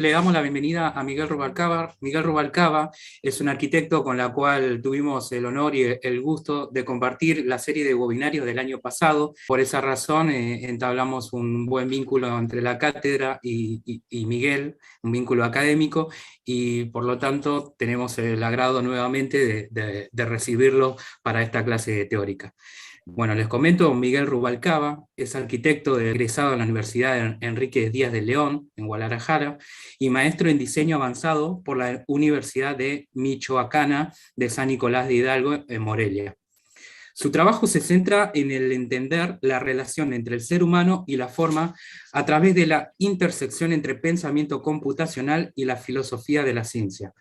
Le damos la bienvenida a Miguel Rubalcaba. Miguel Rubalcaba es un arquitecto con la cual tuvimos el honor y el gusto de compartir la serie de webinarios del año pasado. Por esa razón entablamos un buen vínculo entre la cátedra y Miguel, un vínculo académico, y por lo tanto tenemos el agrado nuevamente de recibirlo para esta clase teórica. Bueno, les comento, Miguel Rubalcaba es arquitecto egresado en la Universidad Enrique Díaz de León, en Guadalajara, y maestro en diseño avanzado por la Universidad de Michoacana de San Nicolás de Hidalgo, en Morelia. Su trabajo se centra en el entender la relación entre el ser humano y la forma a través de la intersección entre pensamiento computacional y la filosofía de la ciencia.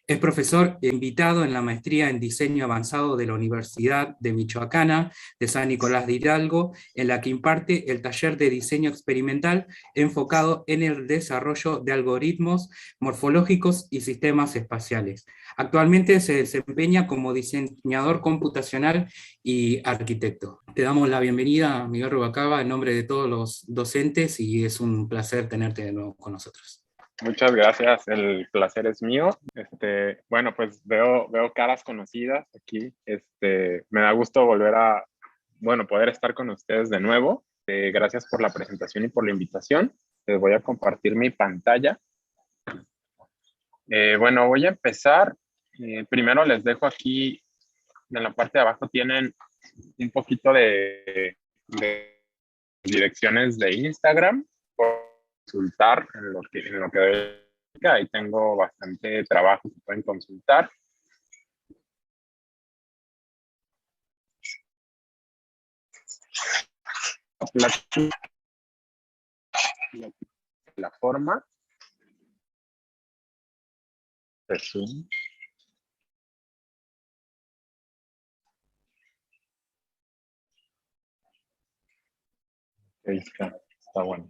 Es profesor invitado en la maestría en diseño avanzado de la Universidad de Michoacana de San Nicolás de Hidalgo, en la que imparte el taller de diseño experimental enfocado en el desarrollo de algoritmos morfológicos y sistemas espaciales. Actualmente se desempeña como diseñador computacional y arquitecto. Te damos la bienvenida, Miguel Rubalcaba, en nombre de todos los docentes, y es un placer tenerte de nuevo con nosotros. Muchas gracias, el placer es mío. Bueno, pues veo caras conocidas aquí. Me da gusto volver a, poder estar con ustedes de nuevo. Gracias por la presentación y por la invitación. Les voy a compartir mi pantalla. Voy a empezar. Primero les dejo aquí, en la parte de abajo tienen un poquito de direcciones de Instagram. Consultar en lo que doy. Ahí tengo bastante trabajo que pueden consultar. La forma. Zoom. Ahí está bueno.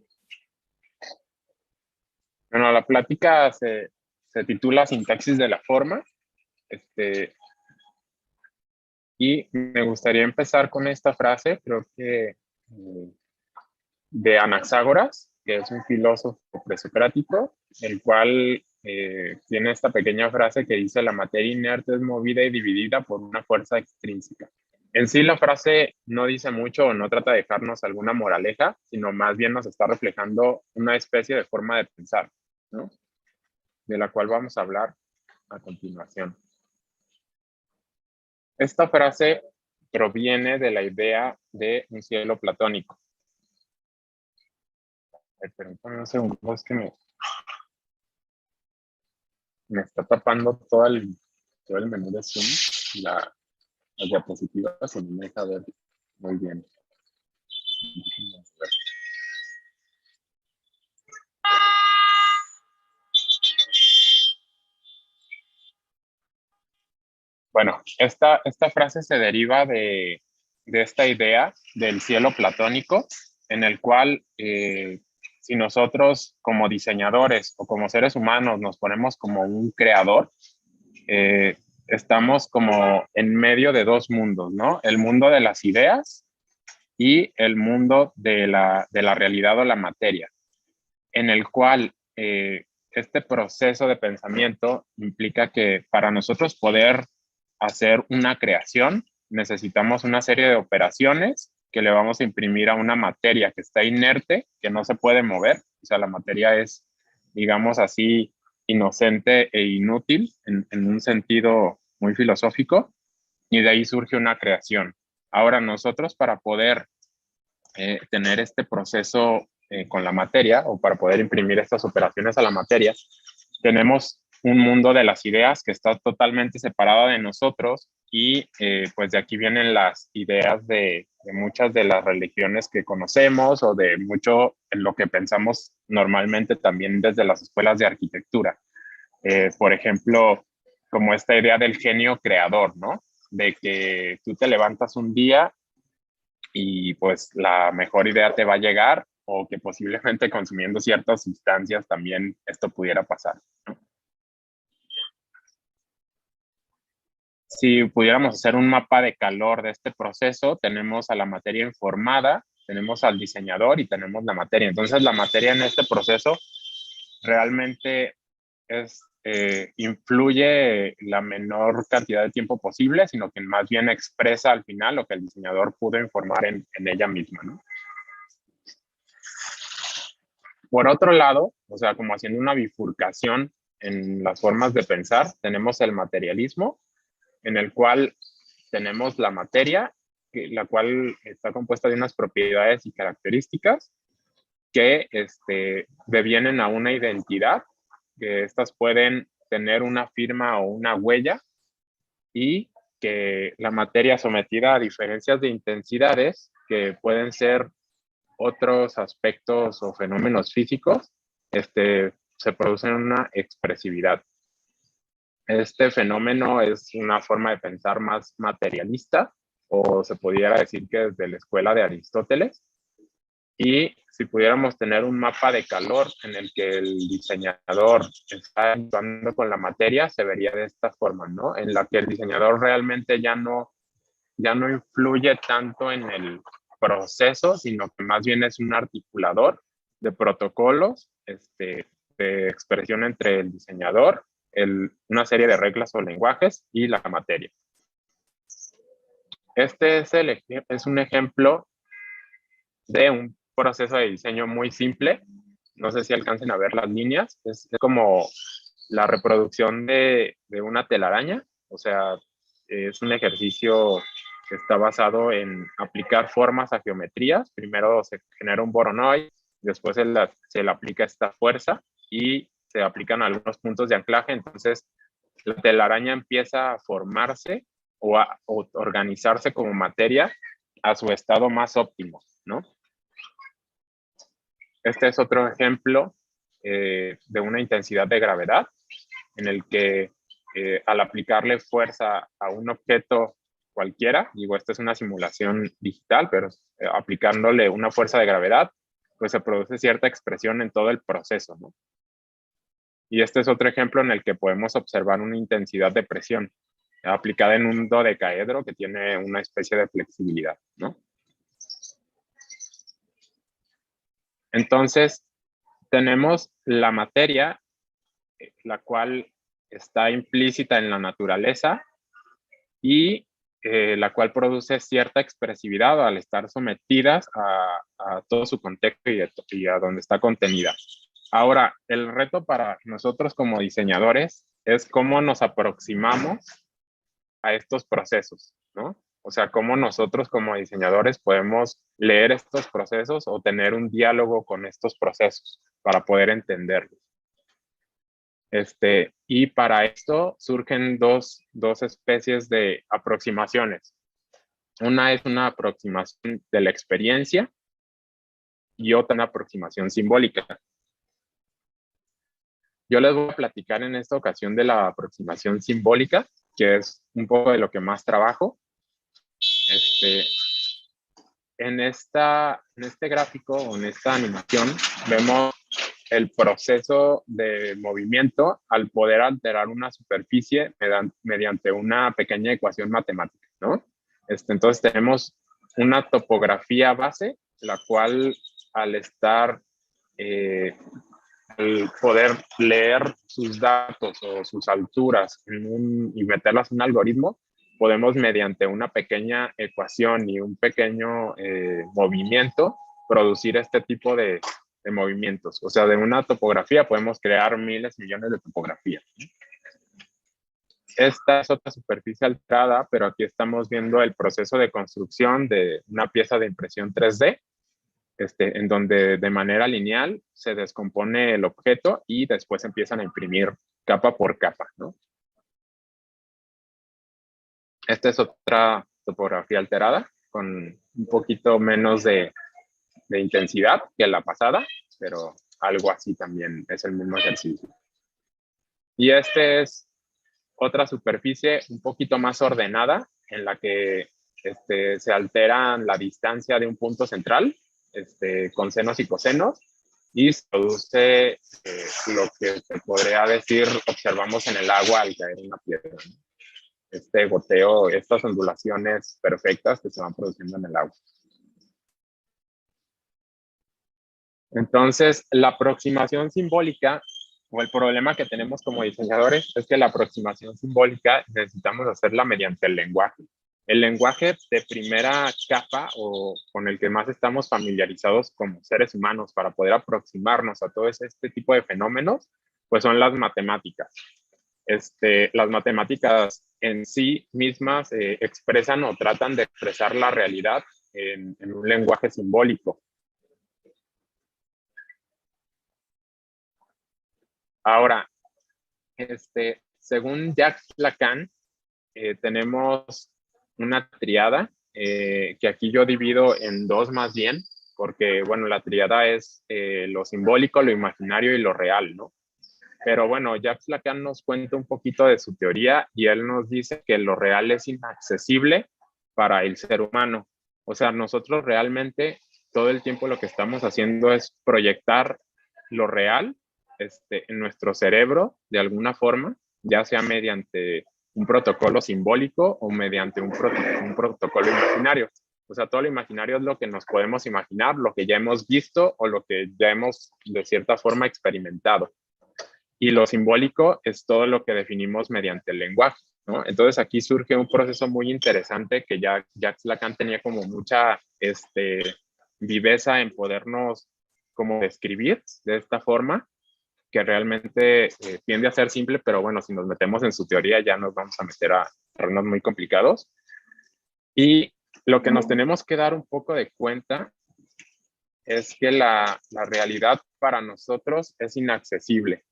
Bueno, la plática se titula Sintaxis de la forma. Y me gustaría empezar con esta frase, creo que de Anaxágoras, que es un filósofo presocrático, el cual tiene esta pequeña frase que dice: la materia inerte es movida y dividida por una fuerza extrínseca. En sí la frase no dice mucho o no trata de dejarnos alguna moraleja, sino más bien nos está reflejando una especie de forma de pensar, ¿no? De la cual vamos a hablar a continuación. Esta frase proviene de la idea de un cielo platónico. Permítanme un segundo, es que me está tapando todo el menú de Zoom y las diapositivas y no me deja ver muy bien. Bueno, esta frase se deriva de esta idea del cielo platónico, en el cual si nosotros como diseñadores o como seres humanos nos ponemos como un creador, estamos como en medio de dos mundos, ¿no? El mundo de las ideas y el mundo de la realidad o la materia, en el cual este proceso de pensamiento implica que para nosotros poder hacer una creación necesitamos una serie de operaciones que le vamos a imprimir a una materia que está inerte, que no se puede mover. O sea, la materia es, digamos así, inocente e inútil en un sentido muy filosófico, y de ahí surge una creación. Ahora nosotros, para poder tener este proceso con la materia, o para poder imprimir estas operaciones a la materia, tenemos un mundo de las ideas que está totalmente separado de nosotros, y pues de aquí vienen las ideas de muchas de las religiones que conocemos, o de mucho en lo que pensamos normalmente también desde las escuelas de arquitectura. Por ejemplo, como esta idea del genio creador, ¿no? De que tú te levantas un día y pues la mejor idea te va a llegar, o que posiblemente consumiendo ciertas sustancias también esto pudiera pasar, ¿no? Si pudiéramos hacer un mapa de calor de este proceso, tenemos a la materia informada, tenemos al diseñador y tenemos la materia. Entonces la materia en este proceso realmente influye la menor cantidad de tiempo posible, sino que más bien expresa al final lo que el diseñador pudo informar en ella misma, ¿no? Por otro lado, o sea, como haciendo una bifurcación en las formas de pensar, tenemos el materialismo, en el cual tenemos la materia, la cual está compuesta de unas propiedades y características que devienen a una identidad, que estas pueden tener una firma o una huella, y que la materia sometida a diferencias de intensidades, que pueden ser otros aspectos o fenómenos físicos, se producen una expresividad. Este fenómeno es una forma de pensar más materialista, o se pudiera decir que desde la escuela de Aristóteles. Y si pudiéramos tener un mapa de calor en el que el diseñador está actuando con la materia, se vería de esta forma, ¿no? En la que el diseñador realmente ya no influye tanto en el proceso, sino que más bien es un articulador de protocolos, de expresión entre el diseñador, una serie de reglas o lenguajes y la materia. Este es un ejemplo de un proceso de diseño muy simple. No sé si alcancen a ver las líneas. Es como la reproducción de una telaraña. O sea, es un ejercicio que está basado en aplicar formas a geometrías. Primero se genera un voronoi, después se le aplica esta fuerza y se aplican algunos puntos de anclaje. Entonces, la telaraña empieza a formarse o a organizarse como materia a su estado más óptimo, ¿no? Este es otro ejemplo de una intensidad de gravedad, en el que al aplicarle fuerza a un objeto cualquiera, digo, esta es una simulación digital, pero aplicándole una fuerza de gravedad, pues se produce cierta expresión en todo el proceso, ¿no? Y este es otro ejemplo en el que podemos observar una intensidad de presión aplicada en un dodecaedro que tiene una especie de flexibilidad, ¿no? Entonces, tenemos la materia, la cual está implícita en la naturaleza y la cual produce cierta expresividad al estar sometidas a todo su contexto y a donde está contenida. Ahora, el reto para nosotros como diseñadores es cómo nos aproximamos a estos procesos, ¿no? O sea, cómo nosotros como diseñadores podemos leer estos procesos o tener un diálogo con estos procesos para poder entenderlos. Y para esto surgen dos especies de aproximaciones. Una es una aproximación de la experiencia y otra una aproximación simbólica. Yo les voy a platicar en esta ocasión de la aproximación simbólica, que es un poco de lo que más trabajo. En este gráfico o en esta animación vemos el proceso de movimiento al poder alterar una superficie mediante una pequeña ecuación matemática, ¿no? Entonces tenemos una topografía base, la cual al poder leer sus datos o sus alturas y meterlas en un algoritmo, podemos mediante una pequeña ecuación y un pequeño movimiento producir este tipo de movimientos. O sea, de una topografía podemos crear miles, millones de topografías. Esta es otra superficie alterada, pero aquí estamos viendo el proceso de construcción de una pieza de impresión 3D, en donde de manera lineal se descompone el objeto y después empiezan a imprimir capa por capa, ¿no? Esta es otra topografía alterada, con un poquito menos de intensidad que la pasada, pero algo así también es el mismo ejercicio. Y este es otra superficie un poquito más ordenada, en la que se altera la distancia de un punto central, con senos y cosenos, y se produce lo que se podría decir observamos en el agua al caer una piedra, ¿no? Este goteo, estas ondulaciones perfectas que se van produciendo en el agua. Entonces, la aproximación simbólica o el problema que tenemos como diseñadores es que la aproximación simbólica necesitamos hacerla mediante el lenguaje. El lenguaje de primera capa o con el que más estamos familiarizados como seres humanos para poder aproximarnos a todo este tipo de fenómenos, pues son las matemáticas. Las matemáticas en sí mismas expresan o tratan de expresar la realidad en un lenguaje simbólico. Ahora, según Jacques Lacan, tenemos una triada que aquí yo divido en dos más bien, porque, bueno, la triada es lo simbólico, lo imaginario y lo real, ¿no? Pero bueno, Jacques Lacan nos cuenta un poquito de su teoría y él nos dice que lo real es inaccesible para el ser humano. O sea, nosotros realmente todo el tiempo lo que estamos haciendo es proyectar lo real en nuestro cerebro de alguna forma, ya sea mediante un protocolo simbólico o mediante un protocolo imaginario. O sea, todo lo imaginario es lo que nos podemos imaginar, lo que ya hemos visto o lo que ya hemos de cierta forma experimentado. Y lo simbólico es todo lo que definimos mediante el lenguaje, ¿no? Entonces aquí surge un proceso muy interesante que ya Jacques Lacan tenía como mucha viveza en podernos como describir de esta forma, que realmente tiende a ser simple, pero bueno, si nos metemos en su teoría ya nos vamos a meter a terrenos muy complicados. Y lo que nos tenemos que dar un poco de cuenta es que la realidad para nosotros es inaccesible.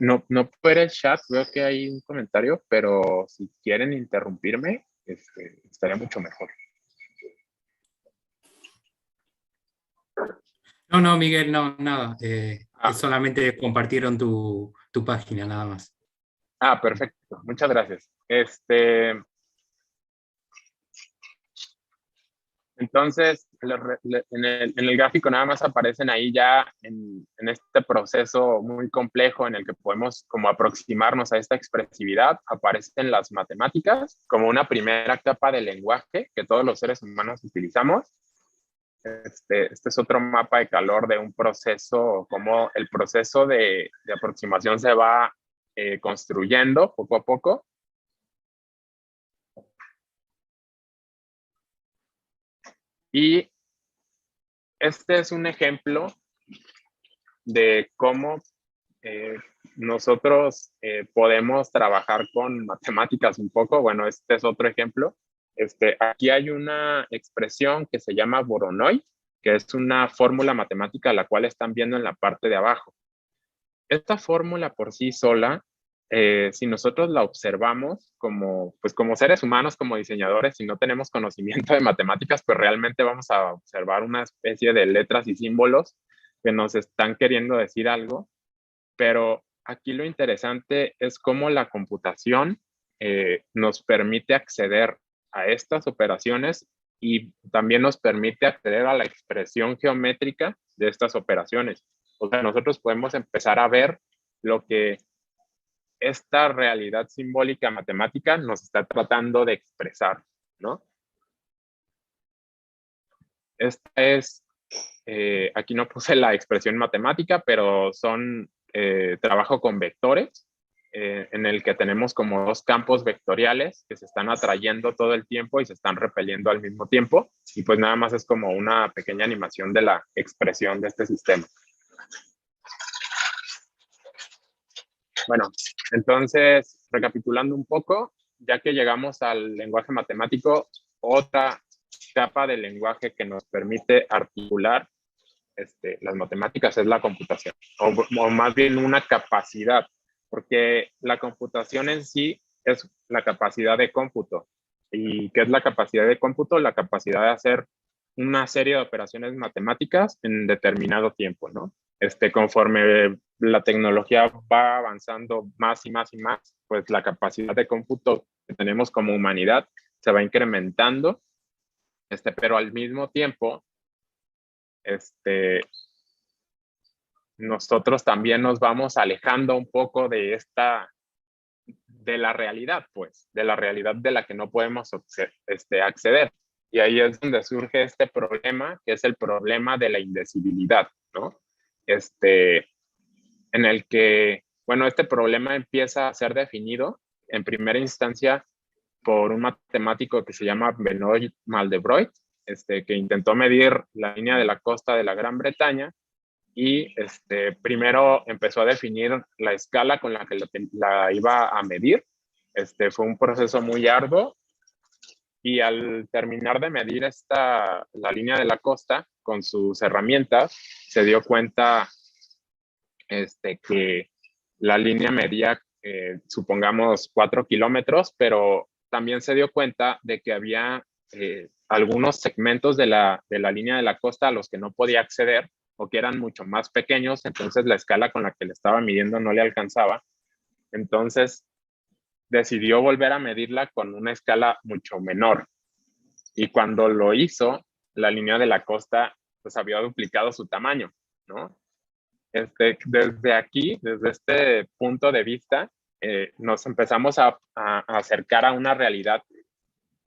No puedo ver el chat, veo que hay un comentario, pero si quieren interrumpirme, estaría mucho mejor. No, no, Miguel, no, nada. Solamente compartieron tu página, nada más. Perfecto. Muchas gracias. Entonces, en el gráfico nada más aparecen ahí ya en este proceso muy complejo en el que podemos como aproximarnos a esta expresividad, aparecen las matemáticas como una primera capa del lenguaje que todos los seres humanos utilizamos. Este es otro mapa de calor de un proceso, como el proceso de aproximación se va construyendo poco a poco. Y este es un ejemplo de cómo nosotros podemos trabajar con matemáticas un poco. Bueno, este es otro ejemplo. Aquí hay una expresión que se llama Voronoi, que es una fórmula matemática, la cual están viendo en la parte de abajo. Esta fórmula por sí sola, si nosotros la observamos pues como seres humanos, como diseñadores, si no tenemos conocimiento de matemáticas, pues realmente vamos a observar una especie de letras y símbolos que nos están queriendo decir algo, pero aquí lo interesante es cómo la computación nos permite acceder a estas operaciones y también nos permite acceder a la expresión geométrica de estas operaciones. O sea, nosotros podemos empezar a ver lo que esta realidad simbólica matemática nos está tratando de expresar, ¿no? Esta es, aquí no puse la expresión matemática, pero trabajo con vectores, en el que tenemos como dos campos vectoriales que se están atrayendo todo el tiempo y se están repeliendo al mismo tiempo, y pues nada más es como una pequeña animación de la expresión de este sistema. Bueno, entonces, recapitulando un poco, ya que llegamos al lenguaje matemático, otra capa del lenguaje que nos permite articular las matemáticas es la computación, o más bien una capacidad, porque la computación en sí es la capacidad de cómputo. ¿Y qué es la capacidad de cómputo? La capacidad de hacer una serie de operaciones matemáticas en determinado tiempo, ¿no? Conforme la tecnología va avanzando más y más y más, pues la capacidad de cómputo que tenemos como humanidad se va incrementando, pero al mismo tiempo, nosotros también nos vamos alejando un poco de de la realidad, pues, de la realidad de la que no podemos acceder. Y ahí es donde surge este problema, que es el problema de la indecibilidad, ¿no? En el que, bueno, este problema empieza a ser definido en primera instancia por un matemático que se llama Benoit Malebranche, que intentó medir la línea de la costa de la Gran Bretaña y primero empezó a definir la escala con la que la iba a medir. Fue un proceso muy arduo y al terminar de medir la línea de la costa con sus herramientas, se dio cuenta que la línea medía, supongamos, 4 kilómetros, pero también se dio cuenta de que había algunos segmentos de la línea de la costa a los que no podía acceder o que eran mucho más pequeños, entonces la escala con la que le estaba midiendo no le alcanzaba. Entonces decidió volver a medirla con una escala mucho menor. Y cuando lo hizo, la línea de la costa pues había duplicado su tamaño, ¿no? Desde aquí, desde este punto de vista, nos empezamos a acercar a una realidad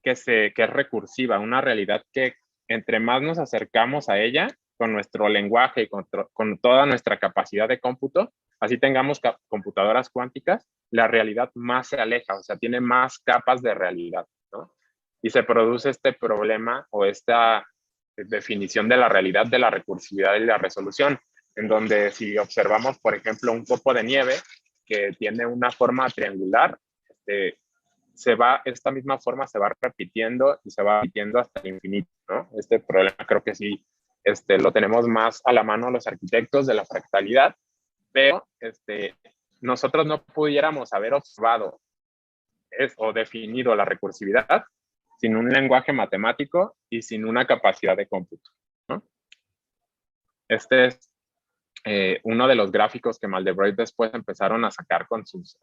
que es recursiva, una realidad que entre más nos acercamos a ella, con nuestro lenguaje y con toda nuestra capacidad de cómputo, así tengamos computadoras cuánticas, la realidad más se aleja, o sea, tiene más capas de realidad, ¿no? Y se produce este problema o esta definición de la realidad de la recursividad y la resolución, en donde si observamos, por ejemplo, un copo de nieve que tiene una forma triangular, esta misma forma se va repitiendo y se va repitiendo hasta el infinito, ¿no? Este problema creo que sí lo tenemos más a la mano los arquitectos de la fractalidad, pero nosotros no pudiéramos haber observado o definido la recursividad sin un lenguaje matemático y sin una capacidad de cómputo, ¿no? Este es uno de los gráficos que Malebranche después empezaron a sacar con sus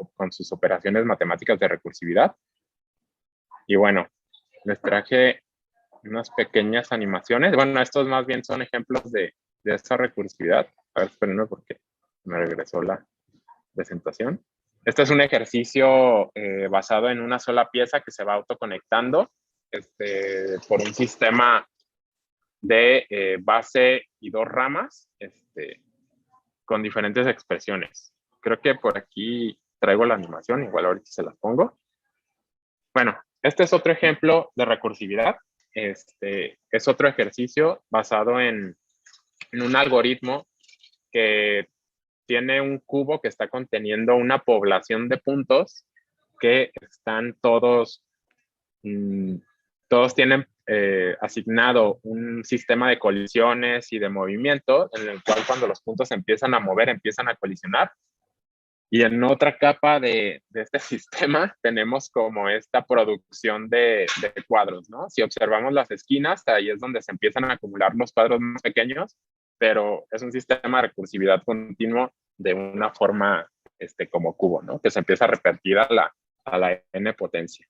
operaciones matemáticas de recursividad. Y bueno, les traje unas pequeñas animaciones. Bueno, estos más bien son ejemplos de esta recursividad. A ver, espérenme porque me regresó la presentación. Este es un ejercicio basado en una sola pieza que se va autoconectando por un sistema de base y dos ramas con diferentes expresiones. Creo que por aquí traigo la animación, igual ahorita se las pongo. Bueno, este es otro ejemplo de recursividad. Es otro ejercicio basado en un algoritmo que tiene un cubo que está conteniendo una población de puntos que están todos tienen asignado un sistema de colisiones y de movimiento en el cual cuando los puntos se empiezan a mover, empiezan a colisionar. Y en otra capa de este sistema tenemos como esta producción de cuadros, ¿no? Si observamos las esquinas, ahí es donde se empiezan a acumular los cuadros más pequeños, pero es un sistema de recursividad continuo de una forma como cubo, ¿no? Que se empieza a repetir a la n potencia.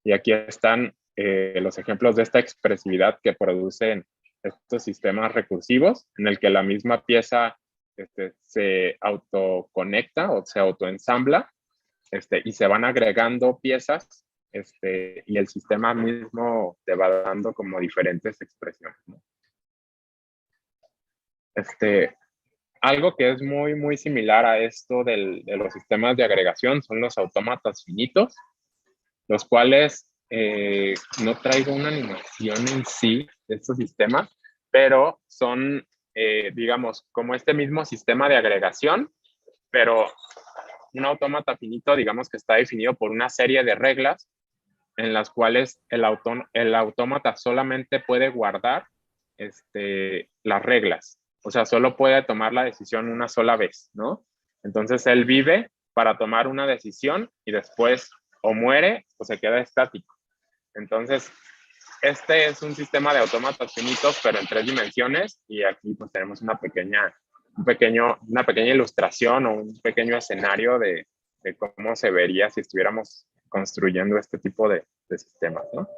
Y aquí están los ejemplos de esta expresividad que producen estos sistemas recursivos, en el que la misma pieza se autoconecta o se autoensambla y se van agregando piezas y el sistema mismo te va dando como diferentes expresiones, ¿no? Algo que es muy, muy similar a esto de los sistemas de agregación son los autómatas finitos, los cuales no traigo una animación en sí de estos sistemas, pero son, digamos, como este mismo sistema de agregación, pero un autómata finito, digamos que está definido por una serie de reglas en las cuales el autómata solamente puede guardar las reglas. O sea, solo puede tomar la decisión una sola vez, ¿no? Entonces él vive para tomar una decisión y después o muere o se queda estático. Entonces, este es un sistema de autómatas finitos, pero en 3 dimensiones, y aquí pues tenemos una pequeña ilustración o un pequeño escenario de cómo se vería si estuviéramos construyendo este tipo de sistemas, ¿no?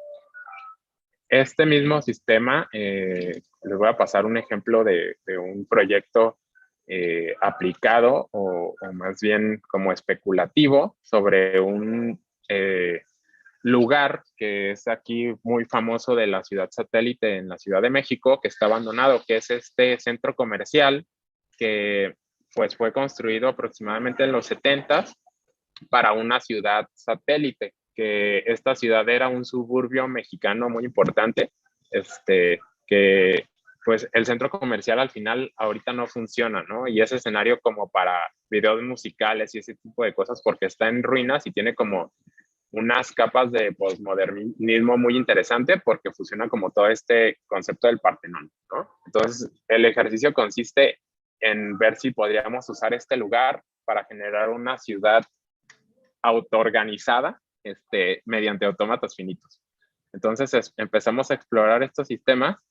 Este mismo sistema, les voy a pasar un ejemplo de un proyecto aplicado o más bien como especulativo sobre lugar que es aquí muy famoso de la ciudad satélite en la Ciudad de México, que está abandonado, que es este centro comercial que pues fue construido aproximadamente en los 70 para una ciudad satélite, que esta ciudad era un suburbio mexicano muy importante, que pues el centro comercial al final ahorita no funciona, ¿no? Y es escenario como para videos musicales y ese tipo de cosas porque está en ruinas y tiene como unas capas de posmodernismo muy interesante porque fusiona como todo este concepto del Partenón, ¿no? Entonces, el ejercicio consiste en ver si podríamos usar este lugar para generar una ciudad autoorganizada mediante autómatas finitos. Entonces, empezamos a explorar estos sistemas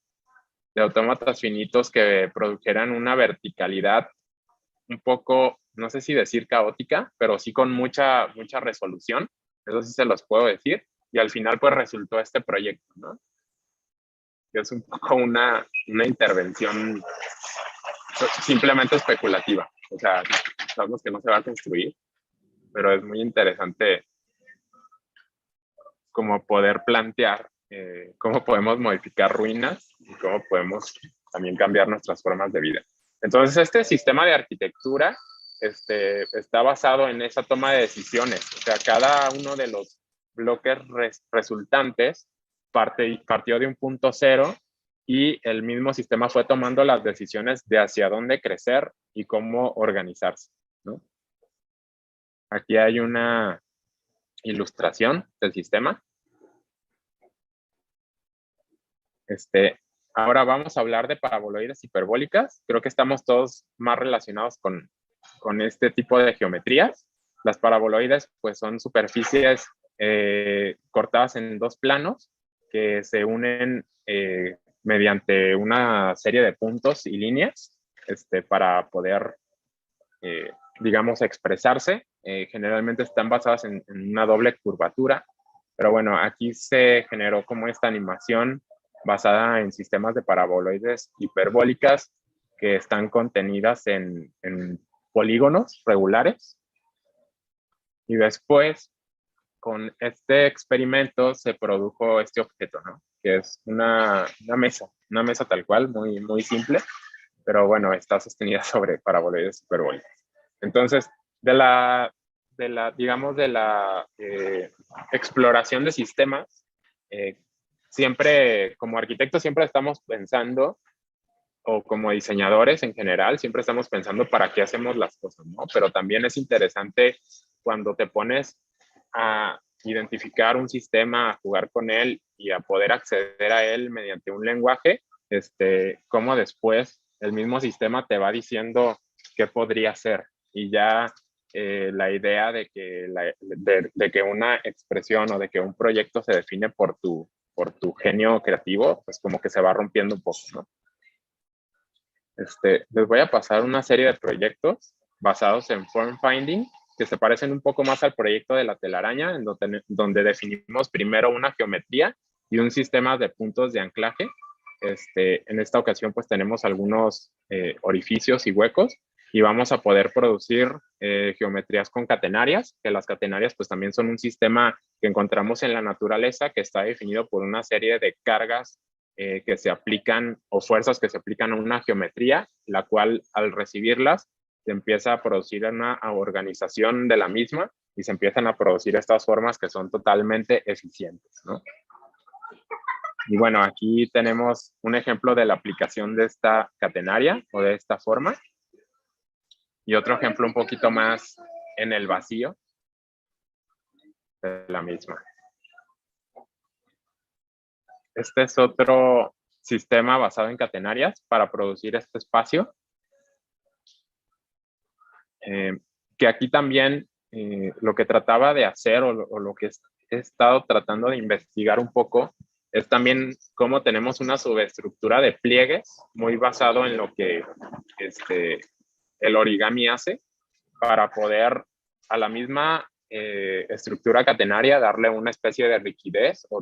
de autómatas finitos que produjeran una verticalidad un poco, no sé si decir caótica, pero sí con mucha resolución. Eso sí se los puedo decir. Y al final, pues resultó este proyecto, ¿no? Que es un poco una intervención simplemente especulativa. O sea, sabemos que no se va a construir, pero es muy interesante como poder plantear cómo podemos modificar ruinas y cómo podemos también cambiar nuestras formas de vida. Entonces, este sistema de arquitectura está basado en esa toma de decisiones. O sea, cada uno de los bloques resultantes partió de un punto cero y el mismo sistema fue tomando las decisiones de hacia dónde crecer y cómo organizarse, ¿no? Aquí hay una ilustración del sistema. Ahora vamos a hablar de paraboloides hiperbólicas. Creo que estamos todos más relacionados con este tipo de geometrías. Las paraboloides pues son superficies cortadas en dos planos que se unen mediante una serie de puntos y líneas para poder, digamos, expresarse. Generalmente están basadas en una doble curvatura, pero bueno, aquí se generó como esta animación basada en sistemas de paraboloides hiperbólicas que están contenidas en polígonos regulares. Y después, con este experimento, se produjo este objeto, ¿no? Que es una mesa tal cual, muy simple, pero bueno, está sostenida sobre paraboloides hiperbólicas. Entonces, digamos, de la exploración de sistemas, siempre, como arquitectos, siempre estamos pensando, o como diseñadores en general, siempre estamos pensando para qué hacemos las cosas, ¿no? Pero también es interesante cuando te pones a identificar un sistema, a jugar con él y a poder acceder a él mediante un lenguaje, cómo después el mismo sistema te va diciendo qué podría ser. Y ya la idea de que una expresión o de que un proyecto se define por tu genio creativo, pues como que se va rompiendo un poco, ¿no? Les voy a pasar una serie de proyectos basados en form finding que se parecen un poco más al proyecto de la telaraña, en donde definimos primero una geometría y un sistema de puntos de anclaje. En esta ocasión pues tenemos algunos orificios y huecos y vamos a poder producir geometrías concatenarias, que las catenarias pues también son un sistema que encontramos en la naturaleza que está definido por una serie de cargas que se aplican o fuerzas que se aplican a una geometría, la cual al recibirlas se empieza a producir una organización de la misma y se empiezan a producir estas formas que son totalmente eficientes, ¿no? Y bueno, aquí tenemos un ejemplo de la aplicación de esta catenaria o de esta forma y otro ejemplo un poquito más en el vacío de la misma. Este es otro sistema basado en catenarias para producir este espacio. Que aquí también lo que trataba de hacer o lo que he estado tratando de investigar un poco es también cómo tenemos una subestructura de pliegues muy basado en lo que el origami hace para poder a la misma estructura catenaria darle una especie de rigidez o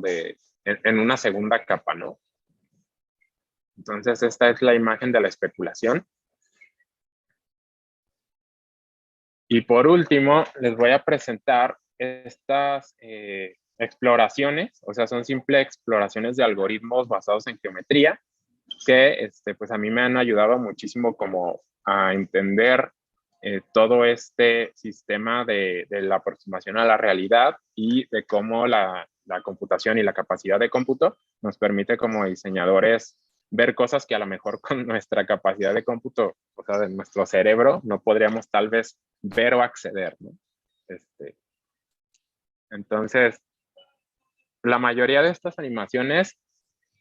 en una segunda capa, ¿no? Entonces esta es la imagen de la especulación. Y por último, les voy a presentar estas exploraciones, o sea, son simples exploraciones de algoritmos basados en geometría que pues a mí me han ayudado muchísimo como a entender todo este sistema de la aproximación a la realidad y de cómo la computación y la capacidad de cómputo nos permite como diseñadores ver cosas que a lo mejor con nuestra capacidad de cómputo, o sea, de nuestro cerebro, no podríamos tal vez ver o acceder, ¿no? Entonces, la mayoría de estas animaciones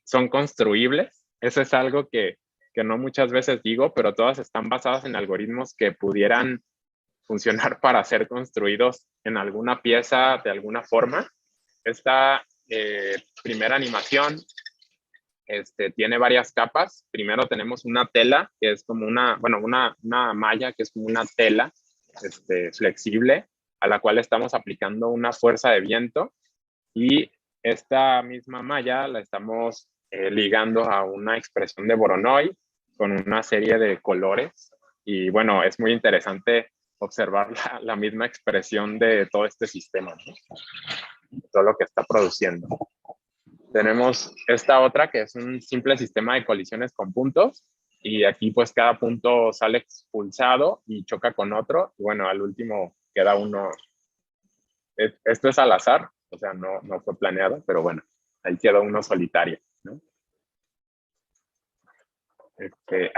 son construibles. Eso es algo que no muchas veces digo, pero todas están basadas en algoritmos que pudieran funcionar para ser construidos en alguna pieza de alguna forma. Esta primera animación tiene varias capas. Primero tenemos una tela, que es como una malla, que es como una tela flexible, a la cual estamos aplicando una fuerza de viento, y esta misma malla la estamos ligando a una expresión de Voronoi con una serie de colores. Y bueno, es muy interesante observar la misma expresión de todo este sistema, ¿no? Todo lo que está produciendo. Tenemos esta otra que es un simple sistema de colisiones con puntos, y aquí pues cada punto sale expulsado y choca con otro, y bueno, al último queda uno. Esto es al azar, o sea, no fue planeado, pero bueno, ahí quedó uno solitario, ¿no?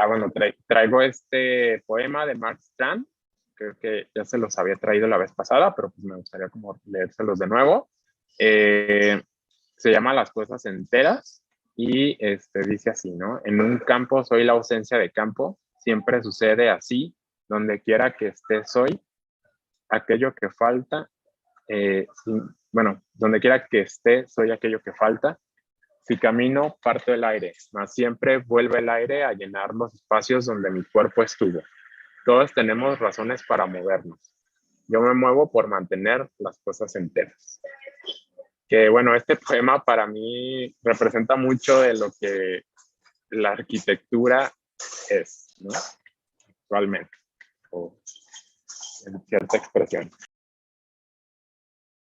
Bueno, traigo este poema de Mark Strand. Creo que ya se los había traído la vez pasada, pero pues me gustaría como leérselos de nuevo. Se llama Las cosas enteras, y dice así, ¿no? En un campo soy la ausencia de campo, siempre sucede así, donde quiera que esté soy aquello que falta. Bueno, donde quiera que esté soy aquello que falta. Si camino, parto el aire, mas siempre vuelve el aire a llenar los espacios donde mi cuerpo estuvo. Todos tenemos razones para movernos. Yo me muevo por mantener las cosas enteras. Que bueno, este poema para mí representa mucho de lo que la arquitectura es, ¿no? Actualmente, o en cierta expresión.